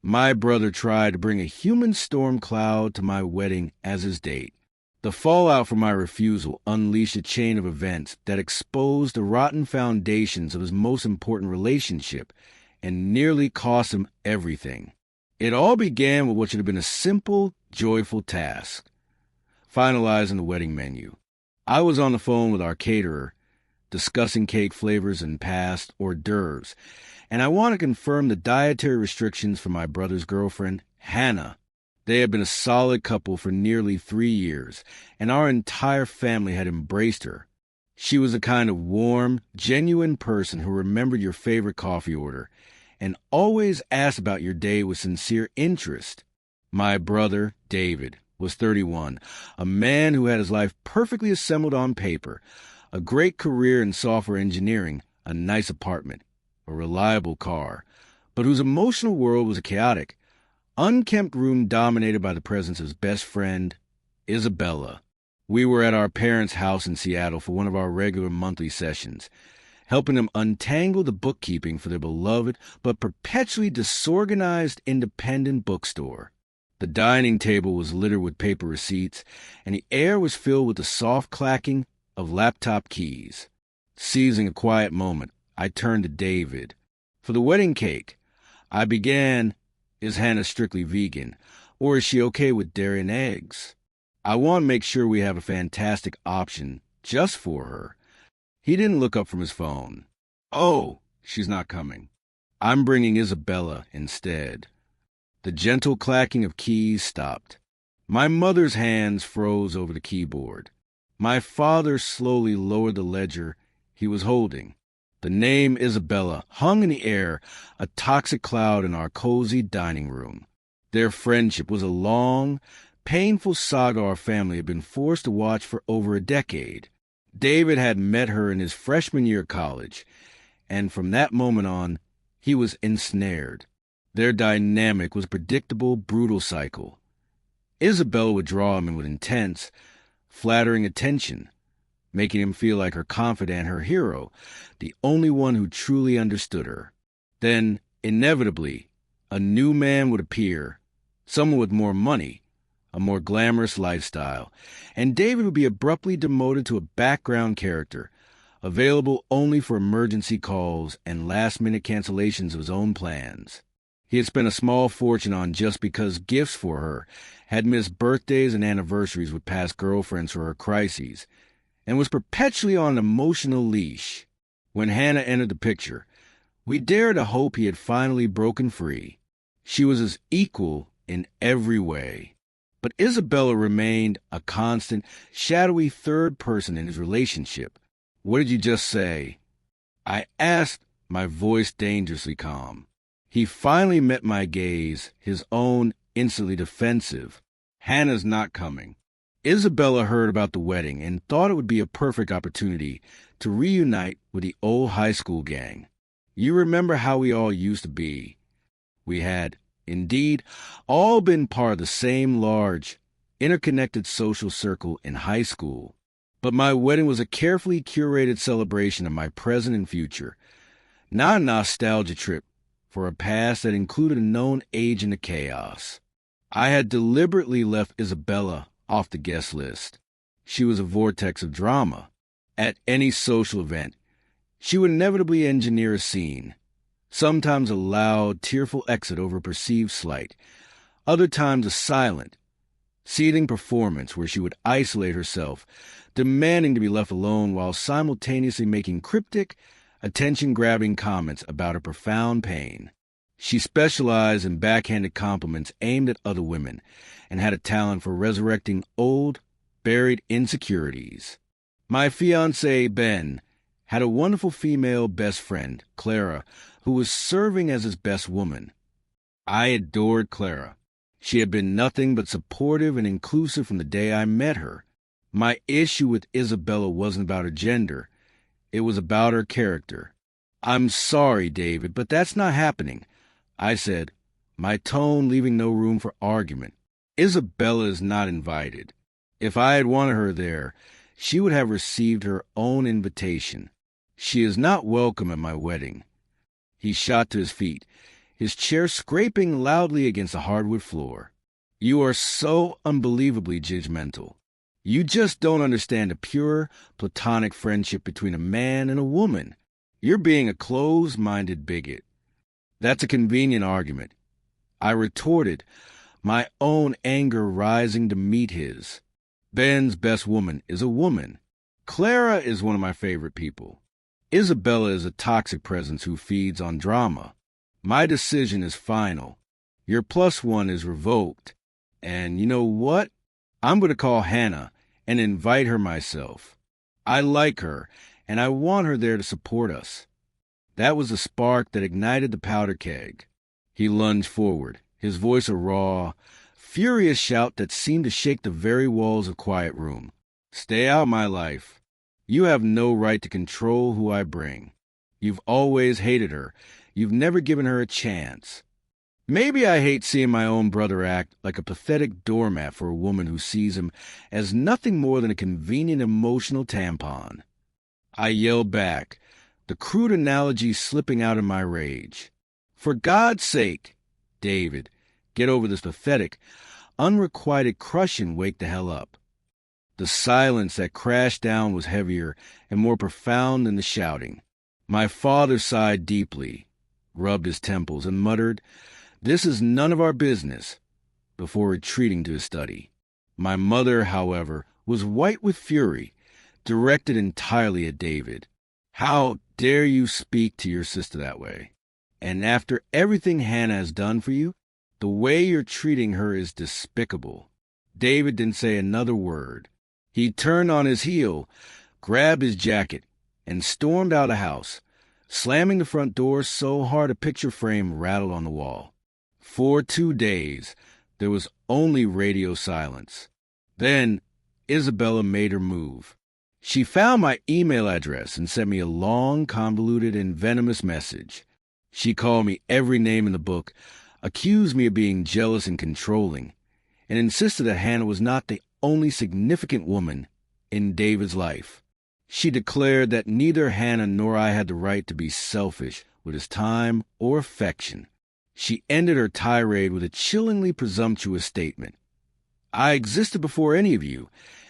My brother tried to bring a human storm cloud to my wedding as his date. The fallout from my refusal unleashed a chain of events that exposed the rotten foundations of his most important relationship and nearly cost him everything. It all began with what should have been a simple, joyful task: finalizing the wedding menu. I was on the phone with our caterer, discussing cake flavors and past hors d'oeuvres, and I want to confirm the dietary restrictions for my brother's girlfriend, Hannah. They had been a solid couple for nearly 3 years, and our entire family had embraced her. She was the kind of warm, genuine person who remembered your favorite coffee order and always asked about your day with sincere interest. My brother, David, was 31, a man who had his life perfectly assembled on paper, a great career in software engineering, a nice apartment, a reliable car, but whose emotional world was chaotic, unkempt room dominated by the presence of his best friend, Isabella. We were at our parents' house in Seattle for one of our regular monthly sessions, helping them untangle the bookkeeping for their beloved but perpetually disorganized independent bookstore. The dining table was littered with paper receipts, and the air was filled with the soft clacking of laptop keys. Seizing a quiet moment, I turned to David. For the wedding cake, I began, "Is Hannah strictly vegan, or is she okay with dairy and eggs? I want to make sure we have a fantastic option just for her." He didn't look up from his phone. "Oh, she's not coming. I'm bringing Isabella instead." The gentle clacking of keys stopped. My mother's hands froze over the keyboard. My father slowly lowered the ledger he was holding. The name Isabella hung in the air, a toxic cloud in our cozy dining room. Their friendship was a long, painful saga our family had been forced to watch for over a decade. David had met her in his freshman year of college, and from that moment on, he was ensnared. Their dynamic was a predictable, brutal cycle. Isabella would draw him in with intense, flattering attention, making him feel like her confidant, her hero, the only one who truly understood her. Then, inevitably, a new man would appear, someone with more money, a more glamorous lifestyle, and David would be abruptly demoted to a background character, available only for emergency calls and last-minute cancellations of his own plans. He had spent a small fortune on just because gifts for her, had missed birthdays and anniversaries with past girlfriends for her crises, and was perpetually on an emotional leash. When Hannah entered the picture, we dared to hope he had finally broken free. She was his equal in every way. But Isabella remained a constant, shadowy third person in his relationship. "What did you just say?" I asked, my voice dangerously calm. He finally met my gaze, his own instantly defensive. "Hannah's not coming." Isabella heard about the wedding and thought it would be a perfect opportunity to reunite with the old high school gang. You remember how we all used to be. We had, indeed, all been part of the same large, interconnected social circle in high school. But my wedding was a carefully curated celebration of my present and future, not a nostalgia trip for a past that included a known age in the chaos. I had deliberately left Isabella off the guest list. She was a vortex of drama. At any social event, she would inevitably engineer a scene, sometimes a loud, tearful exit over a perceived slight, other times a silent, seething performance where she would isolate herself, demanding to be left alone while simultaneously making cryptic, attention-grabbing comments about her profound pain. She specialized in backhanded compliments aimed at other women and had a talent for resurrecting old, buried insecurities. My fiancé, Ben, had a wonderful female best friend, Clara, who was serving as his best woman. I adored Clara. She had been nothing but supportive and inclusive from the day I met her. My issue with Isabella wasn't about her gender. It was about her character. "I'm sorry, David, but that's not happening," I said, my tone leaving no room for argument. "Isabella is not invited. If I had wanted her there, she would have received her own invitation. She is not welcome at my wedding." He shot to his feet, his chair scraping loudly against the hardwood floor. "You are so unbelievably judgmental. You just don't understand a pure, platonic friendship between a man and a woman. You're being a closed-minded bigot." "That's a convenient argument," I retorted, my own anger rising to meet his. "Ben's best woman is a woman. Clara is one of my favorite people. Isabella is a toxic presence who feeds on drama. My decision is final. Your +1 is revoked. And you know what? I'm going to call Hannah and invite her myself. I like her, and I want her there to support us." That was the spark that ignited the powder keg. He lunged forward, his voice a raw, furious shout that seemed to shake the very walls of Quiet Room. "Stay out, my life. You have no right to control who I bring. You've always hated her. You've never given her a chance. Maybe I hate seeing my own brother act like a pathetic doormat for a woman who sees him as nothing more than a convenient emotional tampon." I yelled back, the crude analogy slipping out in my rage. "For God's sake, David, get over this pathetic, unrequited crush and wake the hell up." The silence that crashed down was heavier and more profound than the shouting. My father sighed deeply, rubbed his temples, and muttered, "This is none of our business," before retreating to his study. My mother, however, was white with fury, directed entirely at David. "How dare you speak to your sister that way? And after everything Hannah has done for you, the way you're treating her is despicable." David didn't say another word. He turned on his heel, grabbed his jacket, and stormed out of the house, slamming the front door so hard a picture frame rattled on the wall. For 2 days, there was only radio silence. Then Isabella made her move. She found my email address and sent me a long, convoluted, and venomous message. She called me every name in the book, accused me of being jealous and controlling, and insisted that Hannah was not the only significant woman in David's life. She declared that neither Hannah nor I had the right to be selfish with his time or affection. She ended her tirade with a chillingly presumptuous statement. "I existed before any of you,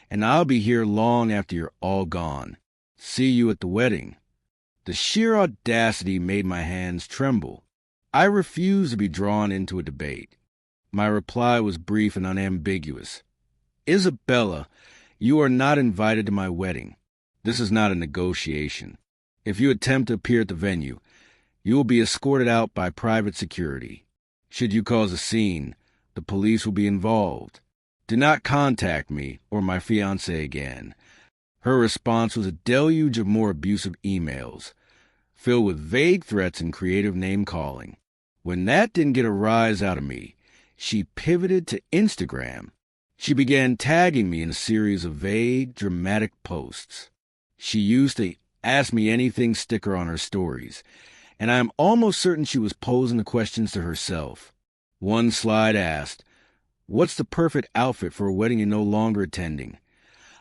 and I'll be here long after you're all gone. See you at the wedding." The sheer audacity made my hands tremble. I refused to be drawn into a debate. My reply was brief and unambiguous. "Isabella, you are not invited to my wedding. This is not a negotiation. If you attempt to appear at the venue, you will be escorted out by private security. Should you cause a scene, the police will be involved. Do not contact me or my fiancée again." Her response was a deluge of more abusive emails, filled with vague threats and creative name-calling. When that didn't get a rise out of me, she pivoted to Instagram. She began tagging me in a series of vague, dramatic posts. She used the "Ask Me Anything" sticker on her stories, and I am almost certain she was posing the questions to herself. One slide asked, "What's the perfect outfit for a wedding you're no longer attending?"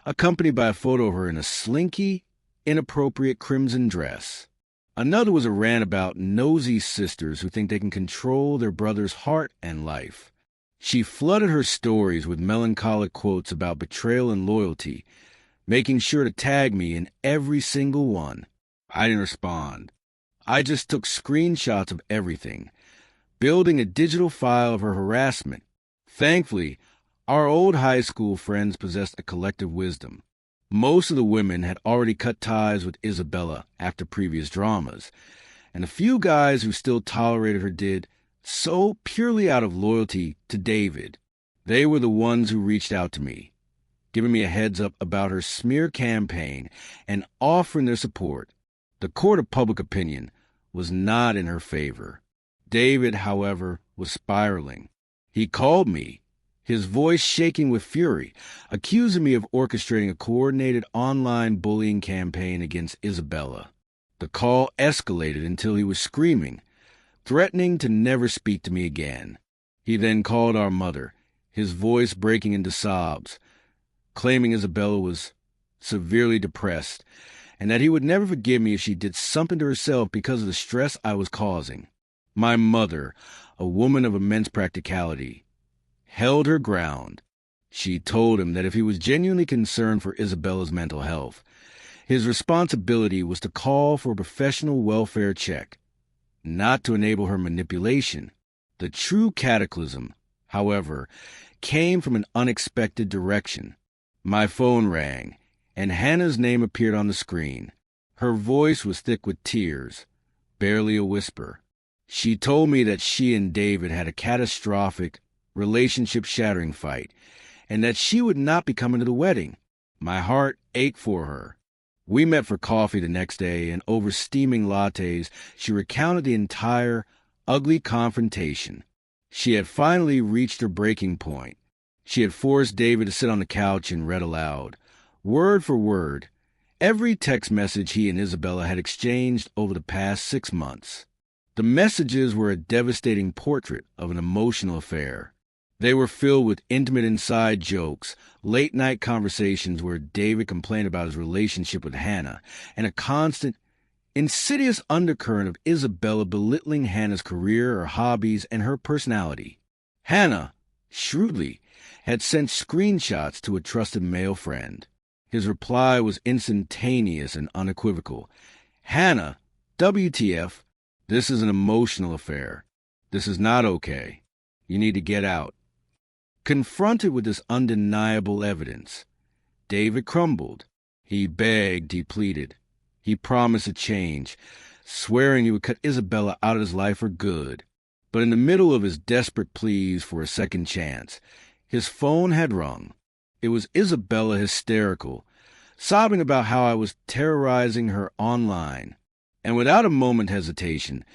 accompanied by a photo of her in a slinky, inappropriate crimson dress. Another was a rant about nosy sisters who think they can control their brother's heart and life. She flooded her stories with melancholic quotes about betrayal and loyalty, making sure to tag me in every single one. I didn't respond. I just took screenshots of everything, building a digital file of her harassment. Thankfully, our old high school friends possessed a collective wisdom. Most of the women had already cut ties with Isabella after previous dramas, and a few guys who still tolerated her did so purely out of loyalty to David. They were the ones who reached out to me, giving me a heads up about her smear campaign and offering their support. The court of public opinion was not in her favor. David, however, was spiraling. He called me, his voice shaking with fury, accusing me of orchestrating a coordinated online bullying campaign against Isabella. The call escalated until he was screaming, threatening to never speak to me again. He then called our mother, his voice breaking into sobs, claiming Isabella was severely depressed and that he would never forgive me if she did something to herself because of the stress I was causing. My mother, a woman of immense practicality, held her ground. She told him that if he was genuinely concerned for Isabella's mental health, his responsibility was to call for a professional welfare check, not to enable her manipulation. The true cataclysm, however, came from an unexpected direction. My phone rang, and Hannah's name appeared on the screen. Her voice was thick with tears, barely a whisper. She told me that she and David had a catastrophic, relationship-shattering fight, and that she would not be coming to the wedding. My heart ached for her. We met for coffee the next day, and over steaming lattes, she recounted the entire, ugly confrontation. She had finally reached her breaking point. She had forced David to sit on the couch and read aloud, word for word, every text message he and Isabella had exchanged over the past 6 months. The messages were a devastating portrait of an emotional affair. They were filled with intimate inside jokes, late-night conversations where David complained about his relationship with Hannah, and a constant, insidious undercurrent of Isabella belittling Hannah's career or hobbies and her personality. Hannah, shrewdly, had sent screenshots to a trusted male friend. His reply was instantaneous and unequivocal. Hannah, WTF, this is an emotional affair. This is not okay. You need to get out. Confronted with this undeniable evidence, David crumbled. He begged, he pleaded. He promised a change, swearing he would cut Isabella out of his life for good. But in the middle of his desperate pleas for a second chance, his phone had rung. It was Isabella, hysterical, sobbing about how I was terrorizing her online. And without a moment's hesitation,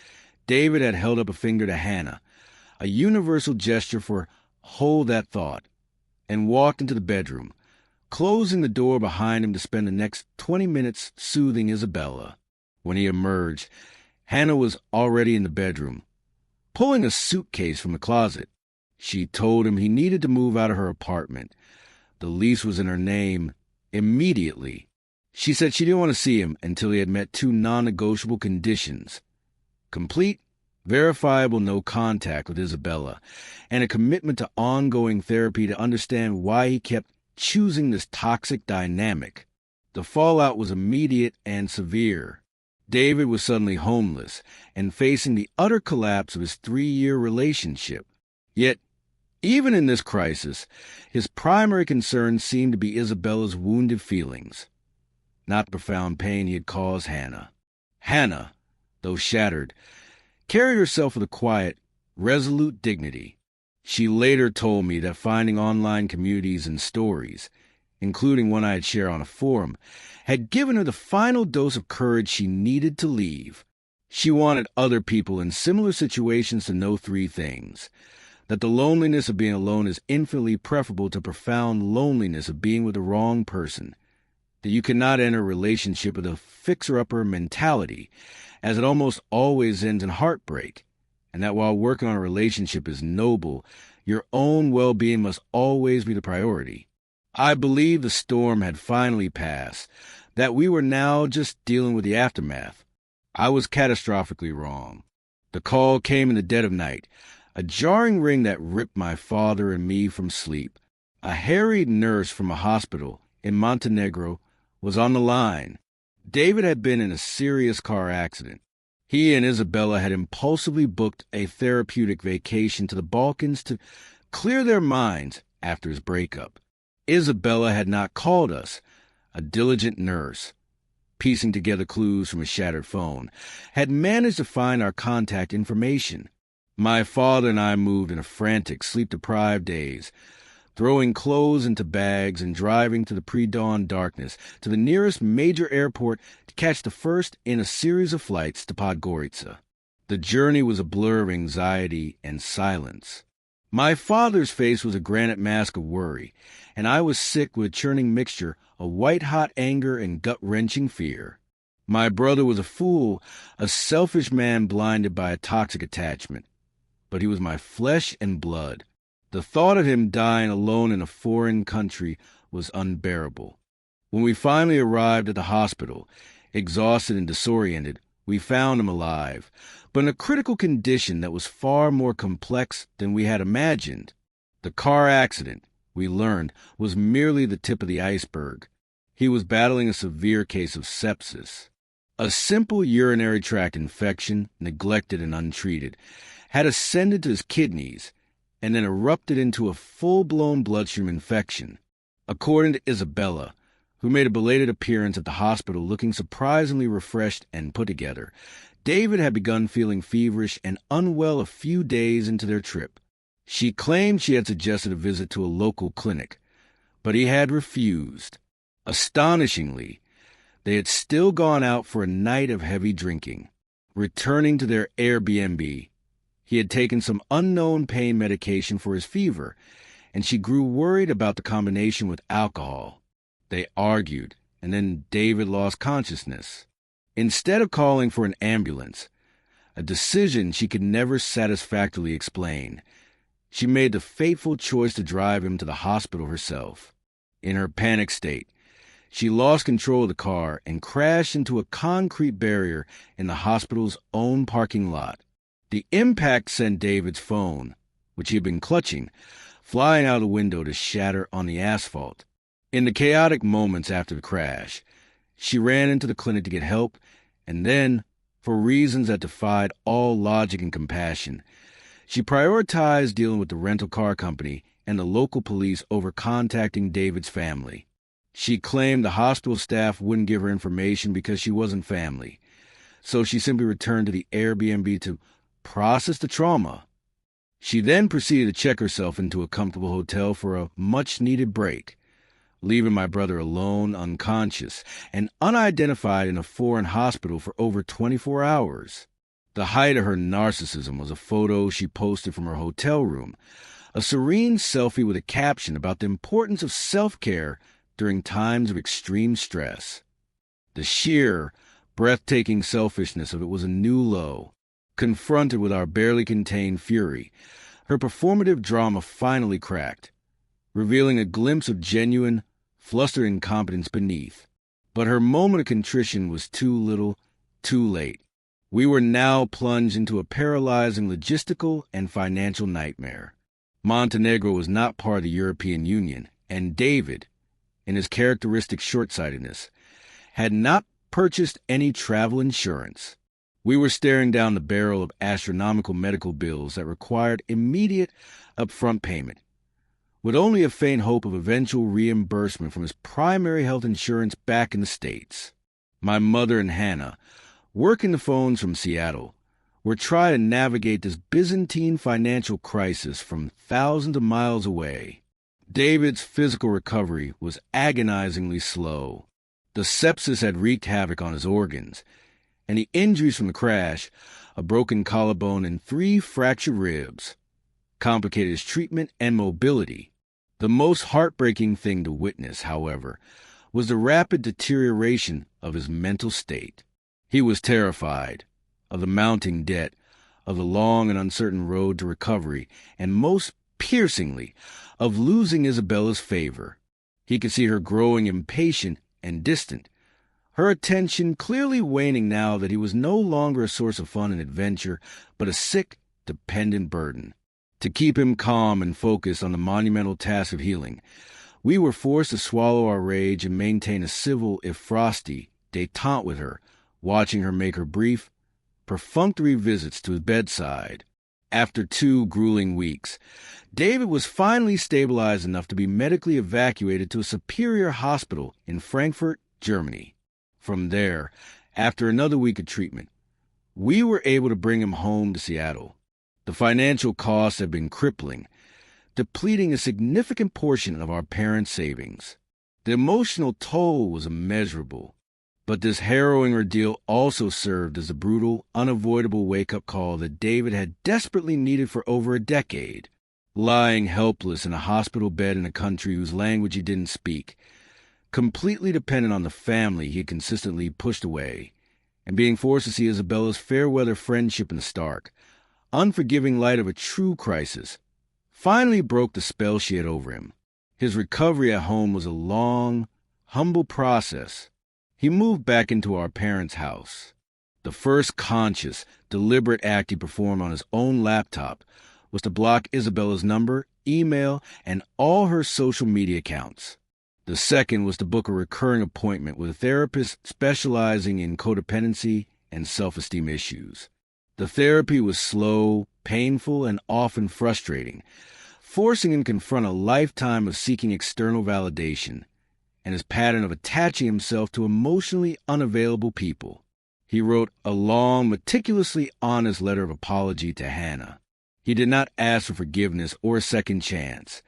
David had held up a finger to Hannah, a universal gesture for hold that thought, and walked into the bedroom, closing the door behind him to spend the next 20 minutes soothing Isabella. When he emerged, Hannah was already in the bedroom, pulling a suitcase from the closet. She told him he needed to move out of her apartment. The lease was in her name immediately. She said she didn't want to see him until he had met 2 non-negotiable conditions: complete, verifiable no contact with Isabella, and a commitment to ongoing therapy to understand why he kept choosing this toxic dynamic. The fallout was immediate and severe. David was suddenly homeless and facing the utter collapse of his 3-year relationship. Yet, even in this crisis, his primary concern seemed to be Isabella's wounded feelings, not the profound pain he had caused Hannah. Hannah, though shattered, carried herself with a quiet, resolute dignity. She later told me that finding online communities and stories, including one I had shared on a forum, had given her the final dose of courage she needed to leave. She wanted other people in similar situations to know 3 things: that the loneliness of being alone is infinitely preferable to profound loneliness of being with the wrong person, that you cannot enter a relationship with a fixer-upper mentality, as it almost always ends in heartbreak, and that while working on a relationship is noble, your own well-being must always be the priority. I believed the storm had finally passed, that we were now just dealing with the aftermath. I was catastrophically wrong. The call came in the dead of night, a jarring ring that ripped my father and me from sleep. A harried nurse from a hospital in Montenegro was on the line. David had been in a serious car accident. He and Isabella had impulsively booked a therapeutic vacation to the Balkans to clear their minds after his breakup. Isabella had not called us. A diligent nurse, piecing together clues from a shattered phone, had managed to find our contact information. My father and I moved in a frantic, sleep-deprived daze, throwing clothes into bags and driving to the pre-dawn darkness to the nearest major airport to catch the first in a series of flights to Podgorica. The journey was a blur of anxiety and silence. My father's face was a granite mask of worry, and I was sick with a churning mixture of white-hot anger and gut-wrenching fear. My brother was a fool, a selfish man blinded by a toxic attachment. But he was my flesh and blood. The thought of him dying alone in a foreign country was unbearable. When we finally arrived at the hospital, exhausted and disoriented, We found him alive, but in a critical condition that was far more complex than we had imagined. The car accident, we learned, was merely the tip of the iceberg. He was battling a severe case of sepsis. A simple urinary tract infection, neglected and untreated, had ascended to his kidneys and then erupted into a full-blown bloodstream infection. According to Isabella, who made a belated appearance at the hospital looking surprisingly refreshed and put together, David had begun feeling feverish and unwell a few days into their trip. She claimed she had suggested a visit to a local clinic, but he had refused. Astonishingly, they had still gone out for a night of heavy drinking. Returning to their Airbnb, he had taken some unknown pain medication for his fever, and she grew worried about the combination with alcohol. They argued, and then David lost consciousness. Instead of calling for an ambulance, a decision she could never satisfactorily explain, she made the fateful choice to drive him to the hospital herself. In her panic state, she lost control of the car and crashed into a concrete barrier in the hospital's own parking lot. The impact sent David's phone, which he had been clutching, flying out the window to shatter on the asphalt. In the chaotic moments after the crash, she ran into the clinic to get help, and then, for reasons that defied all logic and compassion, she prioritized dealing with the rental car company and the local police over contacting David's family. She claimed the hospital staff wouldn't give her information because she wasn't family, so she simply returned to the Airbnb to process the trauma. She then proceeded to check herself into a comfortable hotel for a much-needed break, leaving my brother alone, unconscious, and unidentified in a foreign hospital for over 24 hours. The height of her narcissism was a photo she posted from her hotel room, a serene selfie with a caption about the importance of self-care during times of extreme stress. The sheer, breathtaking selfishness of it was a new low. Confronted with our barely contained fury, her performative drama finally cracked, revealing a glimpse of genuine, flustered incompetence beneath. But her moment of contrition was too little, too late. We were now plunged into a paralyzing logistical and financial nightmare. Montenegro was not part of the European Union, and David, in his characteristic short-sightedness, had not purchased any travel insurance. We were staring down the barrel of astronomical medical bills that required immediate upfront payment, with only a faint hope of eventual reimbursement from his primary health insurance back in the States. My mother and Hannah, working the phones from Seattle, were trying to navigate this Byzantine financial crisis from thousands of miles away. David's physical recovery was agonizingly slow. The sepsis had wreaked havoc on his organs, and the injuries from the crash, a broken collarbone and 3 fractured ribs, complicated his treatment and mobility. The most heartbreaking thing to witness, however, was the rapid deterioration of his mental state. He was terrified of the mounting debt, of the long and uncertain road to recovery, and most piercingly, of losing Isabella's favor. He could see her growing impatient and distant, her attention clearly waning now that he was no longer a source of fun and adventure, but a sick, dependent burden. To keep him calm and focused on the monumental task of healing, we were forced to swallow our rage and maintain a civil, if frosty, détente with her, watching her make her brief, perfunctory visits to his bedside. After 2 grueling weeks, David was finally stabilized enough to be medically evacuated to a superior hospital in Frankfurt, Germany. From there, after another week of treatment, we were able to bring him home to Seattle. The financial costs had been crippling, depleting a significant portion of our parents' savings. The emotional toll was immeasurable, but this harrowing ordeal also served as a brutal, unavoidable wake-up call that David had desperately needed for over a decade. Lying helpless in a hospital bed in a country whose language he didn't speak, completely dependent on the family he had consistently pushed away, and being forced to see Isabella's fair-weather friendship in the stark, unforgiving light of a true crisis, finally broke the spell she had over him. His recovery at home was a long, humble process. He moved back into our parents' house, The first conscious, deliberate act he performed on his own laptop was to block Isabella's number, email, and all her social media accounts. The second was to book a recurring appointment with a therapist specializing in codependency and self-esteem issues. The therapy was slow, painful, and often frustrating, forcing him to confront a lifetime of seeking external validation and his pattern of attaching himself to emotionally unavailable people. He wrote a long, meticulously honest letter of apology to Hannah. He did not ask for forgiveness or a second chance.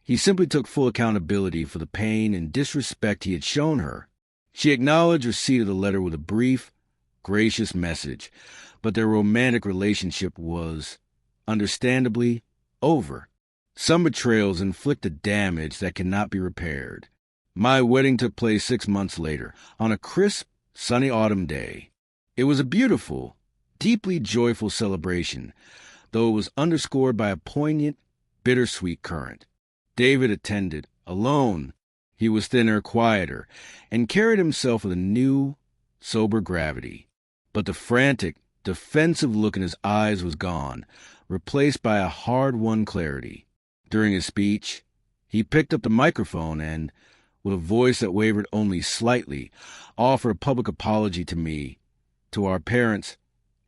He simply took full accountability for the pain and disrespect he had shown her. She acknowledged receipt of the letter with a brief, gracious message, but their romantic relationship was, understandably, over. Some betrayals inflict a damage that cannot be repaired. My wedding took place 6 months later, on a crisp, sunny autumn day. It was a beautiful, deeply joyful celebration, though it was underscored by a poignant, bittersweet current. David attended, alone. He was thinner, quieter, and carried himself with a new, sober gravity. But the frantic, defensive look in his eyes was gone, replaced by a hard-won clarity. During his speech, he picked up the microphone and, with a voice that wavered only slightly, offered a public apology to me, to our parents,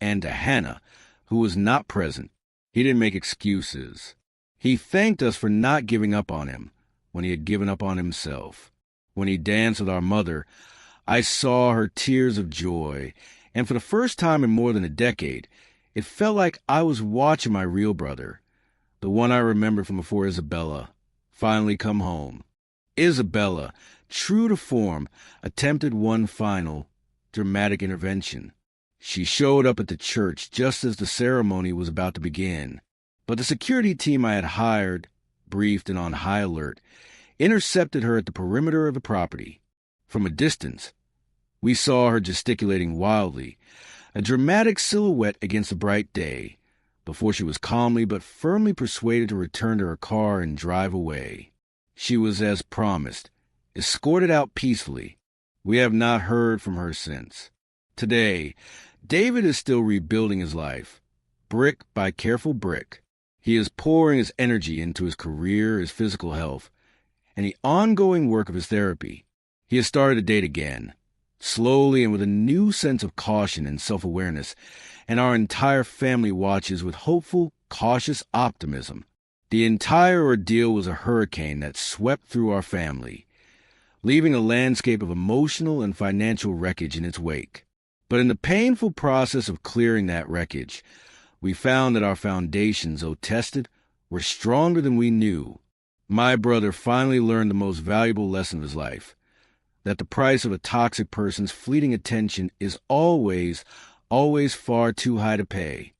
and to Hannah, who was not present. He didn't make excuses. He thanked us for not giving up on him when he had given up on himself. When he danced with our mother, I saw her tears of joy, and for the first time in more than a decade, it felt like I was watching my real brother, the one I remembered from before Isabella, finally come home. Isabella, true to form, attempted one final, dramatic intervention. She showed up at the church just as the ceremony was about to begin. But the security team I had hired, briefed and on high alert, intercepted her at the perimeter of the property. From a distance, we saw her gesticulating wildly, a dramatic silhouette against the bright day, before she was calmly but firmly persuaded to return to her car and drive away. She was, as promised, escorted out peacefully. We have not heard from her since. Today, David is still rebuilding his life, brick by careful brick. He is pouring his energy into his career, his physical health, and the ongoing work of his therapy. He has started to date again, slowly and with a new sense of caution and self-awareness, and our entire family watches with hopeful, cautious optimism. The entire ordeal was a hurricane that swept through our family, leaving a landscape of emotional and financial wreckage in its wake. But in the painful process of clearing that wreckage, we found that our foundations, though tested, were stronger than we knew. My brother finally learned the most valuable lesson of his life, that the price of a toxic person's fleeting attention is always far too high to pay.